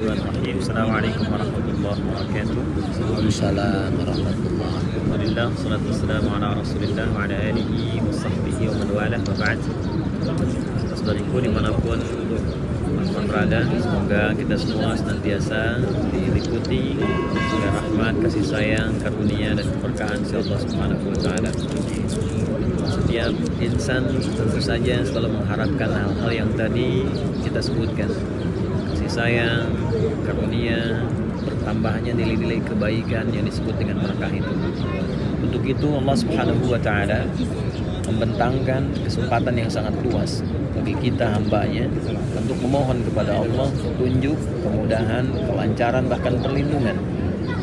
Bismillahirrahmanirrahim. Assalamualaikum warahmatullahi wabarakatuh. Waalaikumsalam warahmatullahi wabarakatuh. Alhamdulillah, salatu wassalamu ala rasulillah wa ala alihi wa sahbihi wa man walah wa ba'd. Saudariku dimanapun teman berada, semoga kita semua senantiasa diliputi dengan rahmat, kasih sayang, karunia dan keberkahan si Allah Subhanahu wa taala. Setiap insan tentu saja selalu mengharapkan hal-hal yang tadi kita sebutkan. Kasih sayang, karunia, bertambahnya nilai-nilai kebaikan yang disebut dengan berkah itu. Untuk itu Allah Subhanahu wa taala membentangkan kesempatan yang sangat luas bagi kita hambanya untuk memohon kepada Allah petunjuk, kemudahan, kelancaran, bahkan perlindungan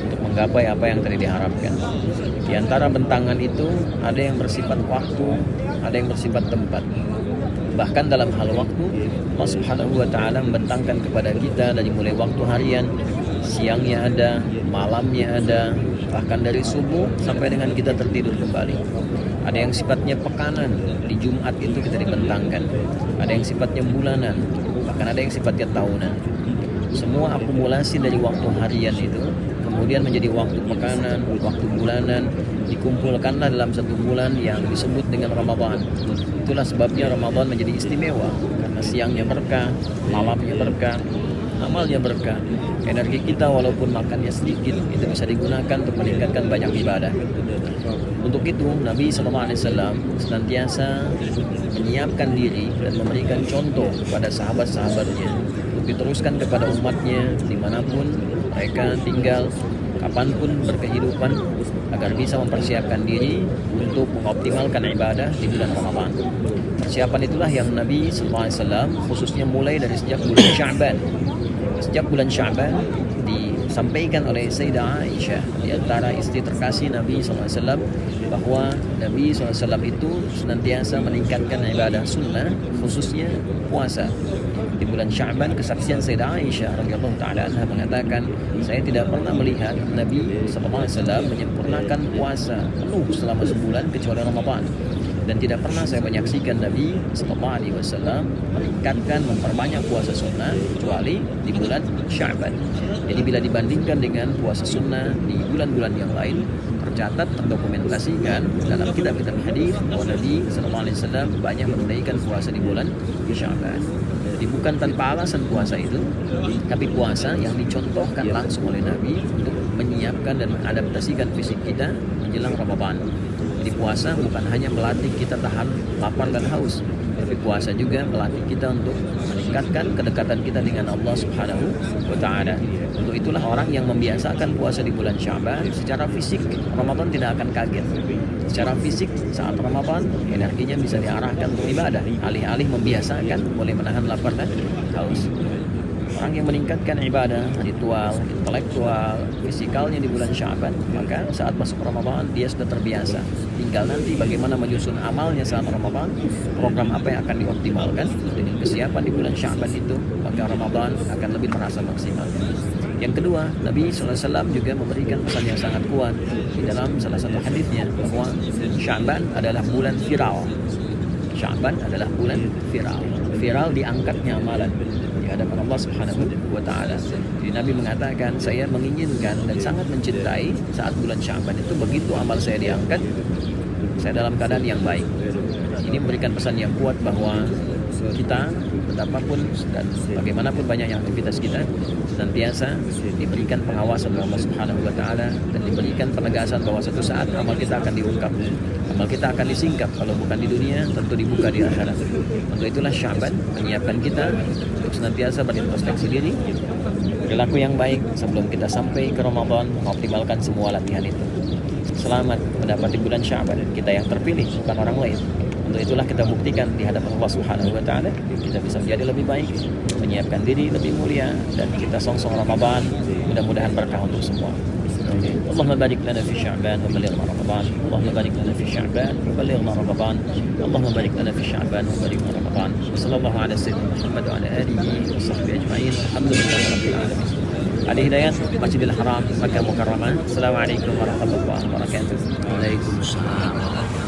untuk menggapai apa yang tadi diharapkan. Di antara bentangan itu ada yang bersifat waktu, ada yang bersifat tempat. Bahkan dalam hal waktu, Allah Subhanahu wa taala membentangkan kepada kita dari mulai waktu harian, siangnya ada, malamnya ada, bahkan dari subuh sampai dengan kita tertidur kembali. Ada yang sifatnya pekanan, di Jumat itu kita dibentangkan. Ada yang sifatnya bulanan, bahkan ada yang sifatnya tahunan. Semua akumulasi dari waktu harian itu kemudian menjadi waktu pekanan, waktu bulanan, dikumpulkanlah dalam satu bulan yang disebut dengan Ramadan. Itulah sebabnya Ramadan menjadi istimewa, karena siangnya berkah, malamnya berkah, amalnya berkah. Energi kita walaupun makannya sedikit itu bisa digunakan untuk meningkatkan banyak ibadah. Untuk itu Nabi SAW senantiasa menyiapkan diri dan memberikan contoh kepada sahabat-sahabatnya untuk diteruskan kepada umatnya dimanapun mereka tinggal, kapanpun berkehidupan, agar bisa mempersiapkan diri untuk mengoptimalkan ibadah di bulan Ramadan. Persiapan itulah yang Nabi SAW khususnya mulai dari sejak bulan Sya'ban. Sejak bulan Sya'ban disampaikan oleh Sayyidah Aisyah, di antara istri terkasih Nabi SAW, bahwa Nabi SAW itu senantiasa meningkatkan ibadah sunnah, khususnya puasa. Di bulan Sya'ban, kesaksian Sayyidah Aisyah radhiyallahu taala anha mengatakan, saya tidak pernah melihat Nabi SAW menyempurnakan puasa penuh selama sebulan kecuali Ramadan. Dan tidak pernah saya menyaksikan Nabi SAW meningkatkan, memperbanyak puasa sunnah kecuali di bulan Sya'ban. Jadi bila dibandingkan dengan puasa sunnah di bulan-bulan yang lain, tercatat, terdokumentasikan dalam kitab-kitab hadis bahwa Nabi SAW banyak menunaikan puasa di bulan Sya'ban. Jadi bukan tanpa alasan puasa itu, tapi puasa yang dicontohkan langsung oleh Nabi untuk menyiapkan dan mengadaptasikan fisik kita menjelang Ramadan. Jadi puasa bukan hanya melatih kita tahan lapar dan haus, tapi puasa juga melatih kita untuk meningkatkan kedekatan kita dengan Allah Subhanahu wa taala. Untuk itulah orang yang membiasakan puasa di bulan Sya'ban, secara fisik Ramadan tidak akan kaget. Secara fisik saat Ramadan energinya bisa diarahkan untuk ibadah, alih-alih membiasakan boleh menahan lapar dan haus. Orang yang meningkatkan ibadah, ritual, intelektual, fisikalnya di bulan Sya'ban, maka saat masuk Ramadan dia sudah terbiasa. Tinggal nanti bagaimana menyusun amalnya saat Ramadan, program apa yang akan dioptimalkan dengan kesiapan di bulan Sya'ban itu, maka Ramadan akan lebih terasa maksimal. Yang kedua, Nabi SAW juga memberikan pesan yang sangat kuat di dalam salah satu hadisnya, bahwa Sya'ban adalah bulan viral. Sya'ban adalah bulan viral. Viral diangkatnya amalan di hadapan Allah Subhanahu wa taala. Jadi Nabi mengatakan, saya menginginkan dan sangat mencintai saat bulan Sya'ban itu begitu amal saya diangkat, saya dalam keadaan yang baik. Ini memberikan pesan yang kuat bahwa kita betapapun dan bagaimanapun banyaknya aktivitas kita senantiasa diberikan pengawasan oleh Allah Subhanahu wa taala dan diberikan penegasan bahwa suatu saat amal kita akan diungkap, amal kita akan disingkap, kalau bukan di dunia tentu dibuka di akhirat. Untuk itulah Sya'ban menyiapkan kita untuk senantiasa berintrospeksi diri, perilaku yang baik sebelum kita sampai ke Ramadan, mengoptimalkan semua latihan itu. Selamat mendapati bulan Sya'ban, kita yang terpilih bukan orang lain. Untuk itulah kita buktikan di hadapan Allah Subhanahu wa taala, kita bisa menjadi lebih baik, menyiapkan diri lebih mulia, dan kita songsong Ramadan, mudah-mudahan berkah untuk semua. Allahumma barik lana fi Sya'ban wa balighna Ramadan. Allahumma barik lana fi Sya'ban wa balighna Ramadan. Allahumma barik lana fi Sya'ban wa balighna Ramadan. Sallallahu ala sayyidina Muhammad wa ala alihi wa sahbihi ajma'in. Alhamdulillahi rabbil alamin. Ali Hidayat, Masjidil Haram, Makkah Mukarramah. Assalamualaikum warahmatullahi wabarakatuh. Waalaikumsalam.